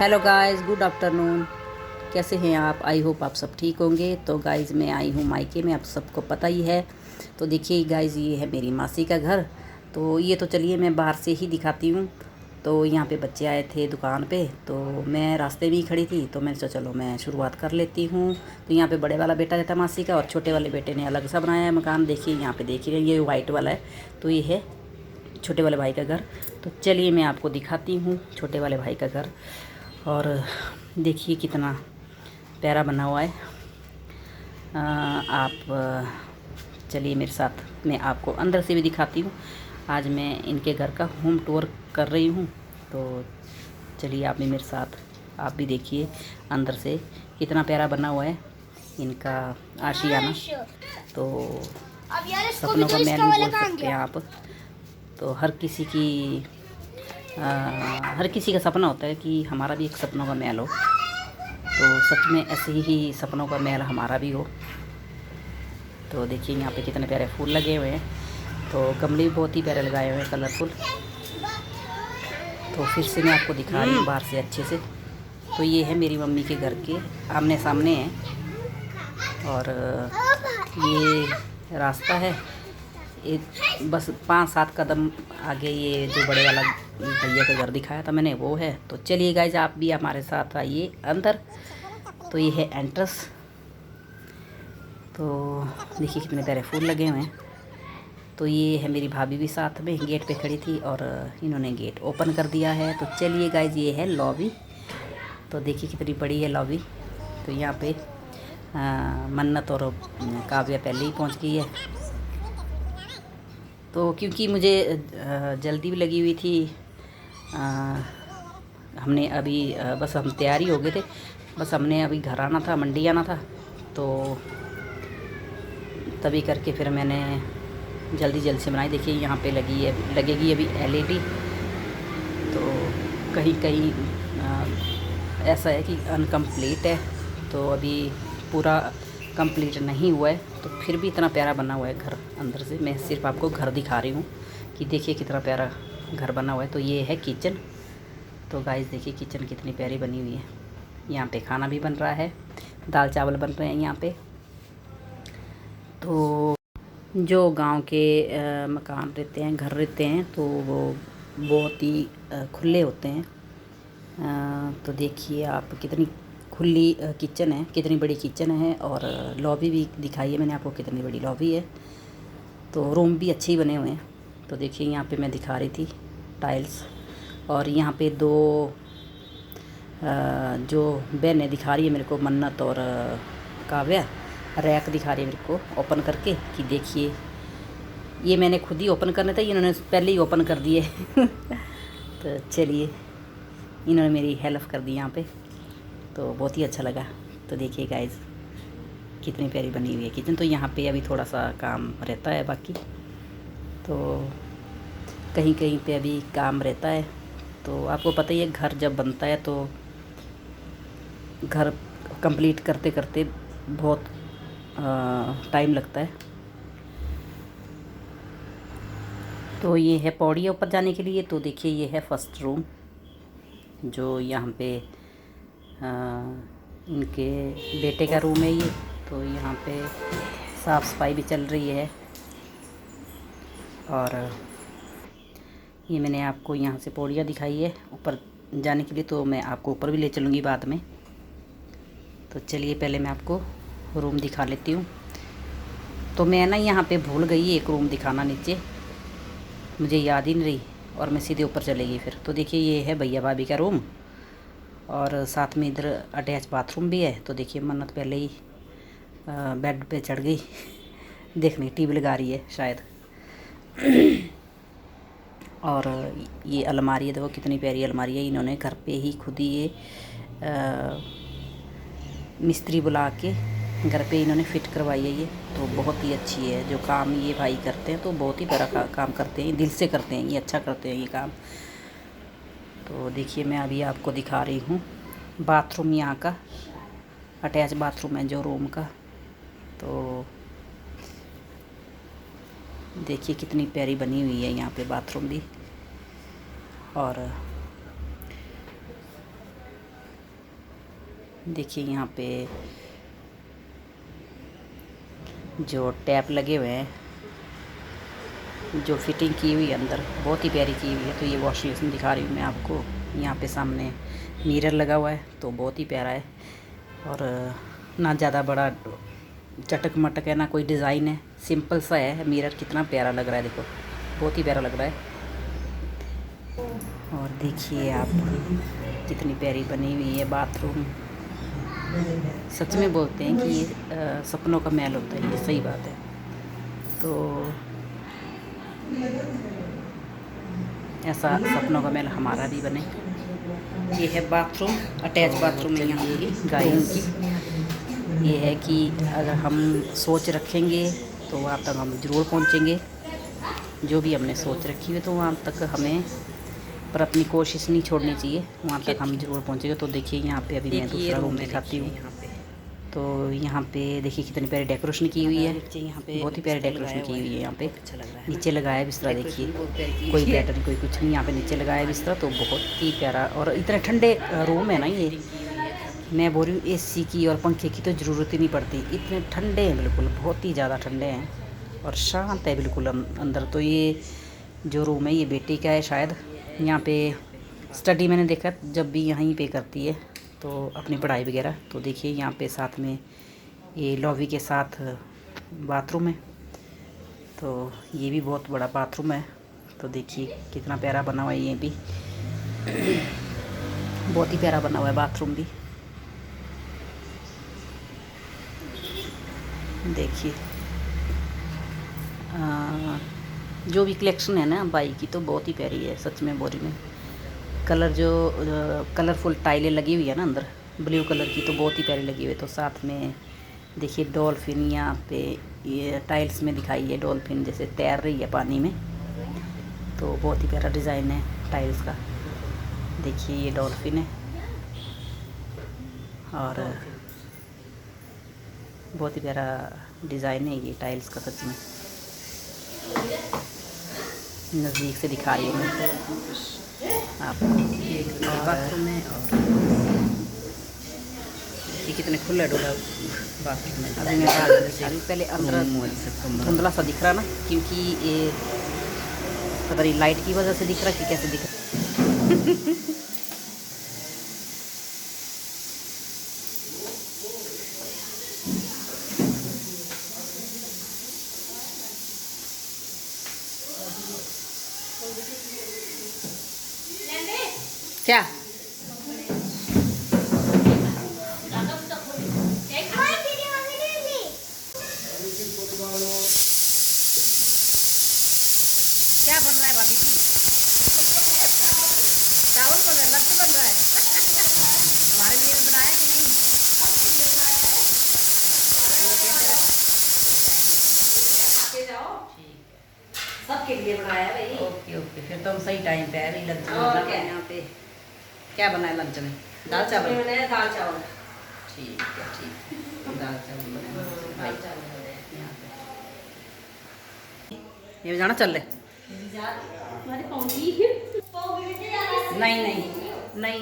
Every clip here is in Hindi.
Hello guys, good afternoon. कैसे हैं आप? आई होप आप सब ठीक होंगे। तो गाइस मैं आई हूँ मायके में, आप सबको पता ही है। तो देखिए गाइस, ये है मेरी मासी का घर। तो ये तो चलिए मैं बाहर से ही दिखाती हूँ। तो यहाँ पे बच्चे आए थे दुकान पे, तो मैं रास्ते में ही खड़ी थी, तो मैंने सोचा चलो मैं शुरुआत कर लेती हूँ। तो यहाँ पे बड़े वाला बेटा रहता है मासी का, और छोटे वाले बेटे ने अलग सा बनाया है मकान। देखिए यहाँ पे देखिए, ये वाइट वाला है, तो ये है छोटे वाले भाई का घर। तो चलिए मैं आपको दिखाती हूँ छोटे वाले भाई का घर। और देखिए कितना प्यारा बना हुआ है। आप चलिए मेरे साथ, मैं आपको अंदर से भी दिखाती हूँ। आज मैं इनके घर का होम टूर कर रही हूँ, तो चलिए आप भी मेरे साथ, आप भी देखिए अंदर से कितना प्यारा बना हुआ है इनका आशियाना। तो सपनों का महल भी बोल सकते हैं आप। तो हर किसी का सपना होता है कि हमारा भी एक सपनों का महल हो। तो सच में ऐसे ही सपनों का महल हमारा भी हो। तो देखिए यहाँ पे कितने प्यारे फूल लगे हुए हैं। तो गमले भी बहुत ही प्यारे लगाए हुए हैं, कलरफुल। तो फिर से मैं आपको दिखा रही हूँ बाहर से अच्छे से। तो ये है मेरी मम्मी के घर के आमने सामने है। और ये रास्ता है, एक बस 5-7 कदम आगे ये जो बड़े वाला भैया का घर दिखाया था मैंने, वो है। तो चलिए गाइज, आप भी हमारे साथ आइए अंदर। तो ये है एंट्रेंस। तो देखिए कितने प्यारे फूल लगे हुए हैं। तो ये है मेरी भाभी भी साथ में गेट पे खड़ी थी, और इन्होंने गेट ओपन कर दिया है। तो चलिए गाइज, ये है लॉबी। तो देखिए कितनी बड़ी है लॉबी। तो यहाँ पे मन्नत और काव्या पहले ही पहुँच गई है। तो क्योंकि मुझे जल्दी भी लगी हुई थी, हमने अभी बस हम तैयारी हो गए थे, बस हमने अभी घर आना था, मंडी आना था। तो तभी करके फिर मैंने जल्दी से बनाई। देखिए यहाँ पे लगेगी अभी एलईडी। तो कहीं कहीं ऐसा है कि अनकम्प्लीट है, तो अभी पूरा कंप्लीट नहीं हुआ है। तो फिर भी इतना प्यारा बना हुआ है घर अंदर से। मैं सिर्फ आपको घर दिखा रही हूँ कि देखिए कितना प्यारा घर बना हुआ है। तो ये है किचन। तो गाइस देखिए किचन कितनी प्यारी बनी हुई है। यहाँ पे खाना भी बन रहा है, दाल चावल बन रहे हैं यहाँ पे। तो जो गांव के मकान रहते हैं, घर रहते हैं, तो वो बहुत ही खुले होते हैं। तो देखिए आप कितनी खुली किचन है, कितनी बड़ी किचन है। और लॉबी भी दिखाई है मैंने आपको, कितनी बड़ी लॉबी है। तो रूम भी अच्छे ही बने हुए हैं। तो देखिए यहाँ पे मैं दिखा रही थी टाइल्स। और यहाँ पे दो जो बहनें दिखा रही है मेरे को, मन्नत और काव्या, रैक दिखा रही है मेरे को ओपन करके कि देखिए। ये मैंने खुद ही ओपन करने था, इन्होंने पहले ही ओपन कर दिए। तो चलिए, इन्होंने मेरी हेल्प कर दी यहाँ पे, तो बहुत ही अच्छा लगा। तो देखिए गाइज कितनी प्यारी बनी हुई है किचन। तो यहाँ पे अभी थोड़ा सा काम रहता है बाकी, तो कहीं कहीं पे अभी काम रहता है। तो आपको पता ही है, घर जब बनता है तो घर कंप्लीट करते करते बहुत टाइम लगता है। तो ये है पौड़ी ऊपर जाने के लिए। तो देखिए ये है फर्स्ट रूम, जो यहाँ पे इनके बेटे का रूम है ये। तो यहाँ पे साफ़ सफाई भी चल रही है। और ये मैंने आपको यहाँ से पौड़ियाँ दिखाई है ऊपर जाने के लिए, तो मैं आपको ऊपर भी ले चलूँगी बाद में। तो चलिए पहले मैं आपको रूम दिखा लेती हूँ। तो मैं ना यहाँ पे भूल गई एक रूम दिखाना नीचे, मुझे याद ही नहीं रही, और मैं सीधे ऊपर चलेगी फिर। तो देखिए ये है भैया भाभी का रूम, और साथ में इधर अटैच बाथरूम भी है। तो देखिए मन्नत पहले ही बेड पे चढ़ गई, देखने टीवी लगा रही है शायद। और ये अलमारी है, देखो कितनी प्यारी अलमारी है। इन्होंने घर पे ही खुद ही ये मिस्त्री बुला के घर पे इन्होंने फ़िट करवाई है ये। तो बहुत ही अच्छी है। जो काम ये भाई करते हैं तो बहुत ही बड़ा काम करते हैं, दिल से करते हैं, ये अच्छा करते हैं ये काम। तो देखिए मैं अभी आपको दिखा रही हूँ बाथरूम, यहाँ का अटैच बाथरूम है जो रूम का। तो देखिए कितनी प्यारी बनी हुई है यहाँ पे बाथरूम भी। और देखिए यहाँ पे जो टैप लगे हुए हैं, जो फिटिंग की हुई है अंदर, बहुत ही प्यारी की हुई है। तो ये वॉशिंग मशीन दिखा रही हूँ मैं आपको। यहाँ पे सामने मिरर लगा हुआ है, तो बहुत ही प्यारा है। और ना ज़्यादा बड़ा चटक मटक है, ना कोई डिज़ाइन है, सिंपल सा है। मिरर कितना प्यारा लग रहा है, देखो बहुत ही प्यारा लग रहा है। और देखिए आप कितनी प्यारी बनी हुई है बाथरूम। सच में बोलते हैं कि ये सपनों का महल होता है, ये सही बात है। तो ऐसा सपनों का महल हमारा भी बने। ये है बाथरूम, अटैच बाथरूम है यहाँ की गाइस की। ये है कि अगर हम सोच रखेंगे तो वहाँ तक हम ज़रूर पहुँचेंगे। जो भी हमने सोच रखी है तो वहाँ तक हमें, पर अपनी कोशिश नहीं छोड़नी चाहिए, वहाँ तक हम ज़रूर पहुँचेंगे। तो देखिए यहाँ पे अभी मैं दूसरा रूम दिखाती हूँ। तो यहाँ पे देखिए कितनी प्यारी डेकोरेशन की हुई है, बहुत ही प्यारी डेकोरेशन की हुई है। यहाँ पे नीचे लगाया बिस्तरा, देखिए कोई पैटर्न कोई कुछ नहीं, यहाँ पे नीचे लगाया बिस्तरा। तो बहुत ही प्यारा, और इतने ठंडे रूम है ना ये। मैं बोल रही हूँ एसी की और पंखे की तो ज़रूरत ही नहीं पड़ती, इतने ठंडे हैं बिल्कुल, बहुत ही ज़्यादा ठंडे हैं और शांत है बिल्कुल अंदर। तो ये जो रूम है ये बेटी का है शायद। यहाँ पे स्टडी मैंने देखा जब भी यहीं पे करती है, तो अपनी पढ़ाई वगैरह। तो देखिए यहाँ पे साथ में ये लॉबी के साथ बाथरूम है। तो ये भी बहुत बड़ा बाथरूम है। तो देखिए कितना प्यारा बना हुआ है, ये भी बहुत ही प्यारा बना हुआ है बाथरूम भी। देखिए जो भी कलेक्शन है ना बाई की, तो बहुत ही प्यारी है सच में बोरी में। कलर जो कलरफुल टाइलें लगी हुई है ना अंदर, ब्लू कलर की, तो बहुत ही प्यारी लगी हुई है। तो साथ में देखिए डॉल्फिन यहाँ पे ये टाइल्स में दिखाई है, डॉल्फिन जैसे तैर रही है पानी में। तो बहुत ही प्यारा डिज़ाइन है टाइल्स का। देखिए ये डॉल्फिन है और बहुत ही प्यारा डिज़ाइन है ये टाइल्स का सच में। नज़दीक से दिखा रही हूँ आपको। बाथरूम में और ये कितने खुला डुला बाथरूम है। अभी मैं अभी पहले अंदर धुंधला सा दिख रहा ना, क्योंकि ये पता नहीं लाइट की वजह से दिख रहा कि कैसे दिख रहा। क्या क्या बन रहा है भाभी जी? चावल बन रहा है, लड्डू बन रहा है। हमारे लिए भी बनाया कि नहीं? सबके लिए बनाया है भाई। ओके ओके, फिर तो हम सही टाइम पे आए भाई। लंच में यहाँ पे क्या बना है लंच में? दाल चावल बनाया, दाल चावल। ठीक है ठीक है, दाल चावल बनाए, दाल चावल बनाए यहाँ पे। ये जाना चल रहे? नहीं नहीं नहीं।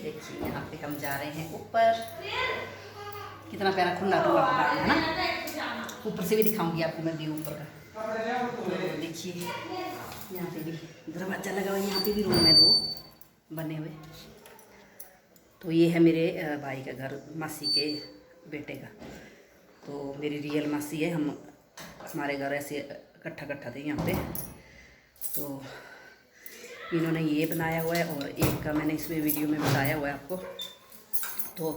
देखिए यहाँ पे हम जा रहे हैं ऊपर। कितना प्यारा खुला खुला है ना। ऊपर से भी दिखाऊंगी आपको मैं व्यू ऊपर का। तो देखिए यहाँ पे भी दरवाजा लगा हुआ है, यहाँ पे भी रूम है दो बने हुए। तो ये है मेरे भाई का घर, मासी के बेटे का। तो मेरी रियल मासी है। हम हमारे घर ऐसे इकट्ठा थे यहाँ पे। तो इन्होंने ये बनाया हुआ है और एक का मैंने इसमें वीडियो में बताया हुआ है आपको। तो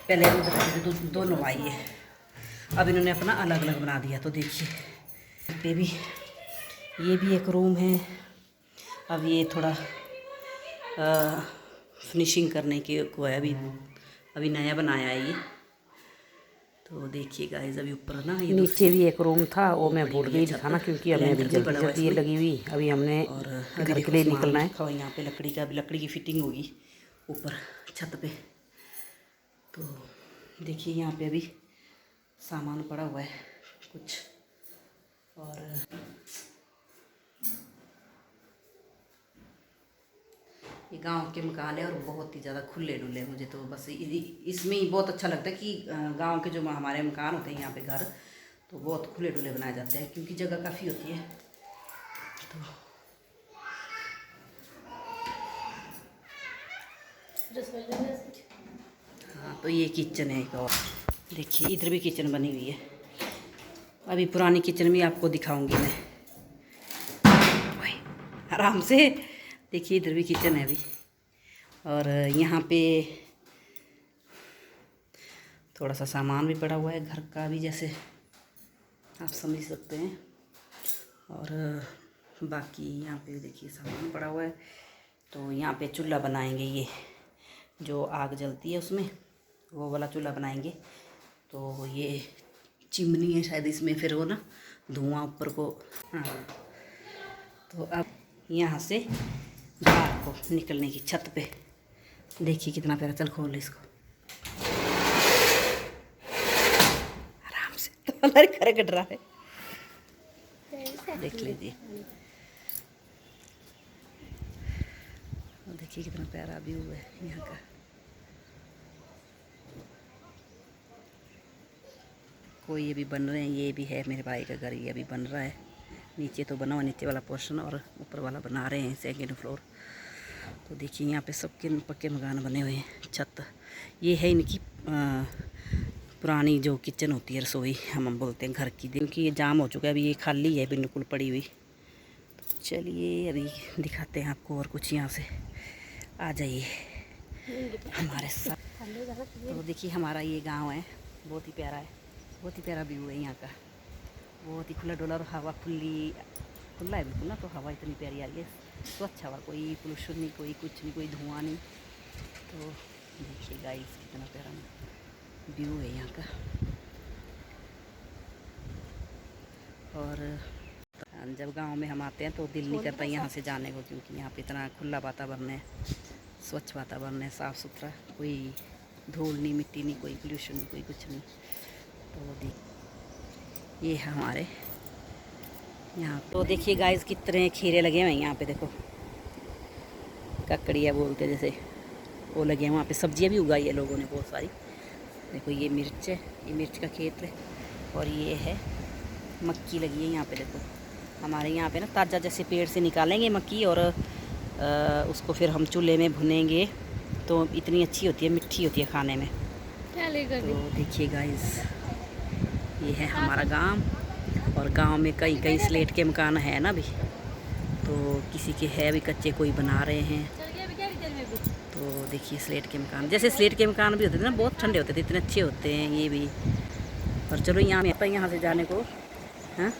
पहले भी बताया था दोनों भाई है, अब इन्होंने अपना अलग अलग बना दिया। तो देखिए पे भी ये भी एक रूम है। अब ये थोड़ा फिनिशिंग करने के को है, अभी नया बनाया है ये। तो देखिए गाइस अभी ऊपर ना ये नीचे भी एक रूम था, वो मैं भूल गई दिखाना, क्योंकि हमें अभी जल्दी ये लगी हुई, अभी हमने घर के लिए निकलना है। यहाँ पे लकड़ी की फिटिंग होगी ऊपर छत पे। तो देखिए यहाँ पे अभी सामान पड़ा हुआ है कुछ। और ये गांव के मकान है और बहुत ही ज़्यादा खुले डुले। मुझे तो बस इसमें ही बहुत अच्छा लगता है कि गांव के जो हमारे मकान होते हैं यहाँ पे घर, तो बहुत खुले डुले बनाए जाते हैं क्योंकि जगह काफ़ी होती है। तो हाँ, तो ये किचन है एक और। देखिए इधर भी किचन बनी हुई है। अभी पुरानी किचन भी आपको दिखाऊंगी मैं आराम से। देखिए इधर भी किचन है अभी, और यहाँ पे थोड़ा सा सामान भी पड़ा हुआ है घर का भी, जैसे आप समझ सकते हैं। और बाकी यहाँ पे देखिए सामान पड़ा हुआ है। तो यहाँ पे चूल्हा बनाएंगे, ये जो आग जलती है उसमें वो वाला चूल्हा बनाएंगे। तो ये चिमनी है शायद, इसमें फिर वो ना धुआं ऊपर को। हाँ, तो अब यहाँ से बाहर को निकलने की छत पे देखिए कितना प्यारा। चल खोल इसको आराम से, तो हमारे घर कट रहा है, देख लीजिए। देखिए कितना प्यारा व्यू है यहाँ का। कोई ये भी बन रहे हैं, ये भी है मेरे भाई का घर, ये अभी बन रहा है। नीचे तो बना हुआ, नीचे वाला पोर्शन, और ऊपर वाला बना रहे हैं सेकेंड फ्लोर। तो देखिए यहाँ पे सबके पक्के मकान बने हुए हैं। छत ये है इनकी पुरानी जो किचन होती है, रसोई हम बोलते हैं घर की, क्योंकि ये जाम हो चुका है। अभी ये खाली है बिल्कुल पड़ी हुई। तो चलिए अभी दिखाते हैं आपको और कुछ। यहाँ से आ जाइए हमारे साथ। तो देखिए हमारा ये गाँव है, बहुत ही प्यारा है, बहुत ही प्यारा व्यू है यहाँ का। बहुत ही खुला डुला और हवा खुला है बिल्कुल ना, तो हवा इतनी प्यारी आ रही है, स्वच्छ हवा, कोई पोल्यूशन नहीं, कोई कुछ नहीं, कोई धुआं नहीं। तो देखिए गाइस कितना प्यारा व्यू है यहाँ का। और जब गांव में हम आते हैं तो दिल नहीं करता यहाँ से जाने को, क्योंकि यहाँ पे इतना खुला वातावरण है, स्वच्छ वातावरण है, साफ़ सुथरा, कोई धूल नहीं, मिट्टी नहीं, कोई पोल्यूशन नहीं, कोई कुछ नहीं। तो ये है हमारे यहाँ। तो देखिए गाइस कितने खीरे लगे हुए हैं यहाँ पे, देखो ककड़िया बोलते हैं जैसे, वो लगे हैं। वहाँ पे सब्जियाँ भी उगाई है लोगों ने बहुत सारी। देखो ये मिर्च है, ये मिर्च का खेत है, और ये है मक्की लगी है यहाँ पे। देखो हमारे यहाँ पे ना ताज़ा जैसे पेड़ से निकालेंगे मक्की, और उसको फिर हम चूल्हे में भुनेंगे तो इतनी अच्छी होती है, मीठी होती है खाने में। तो देखिए गाइस ये है हमारा गांव, और गांव में कई कई स्लेट के मकान है ना अभी, तो किसी के है अभी कच्चे, कोई बना रहे हैं। तो देखिए स्लेट के मकान, जैसे स्लेट के मकान भी होते थे ना, बहुत ठंडे होते थे, इतने अच्छे होते हैं ये भी। और चलो यहाँ से जाने को, हाँ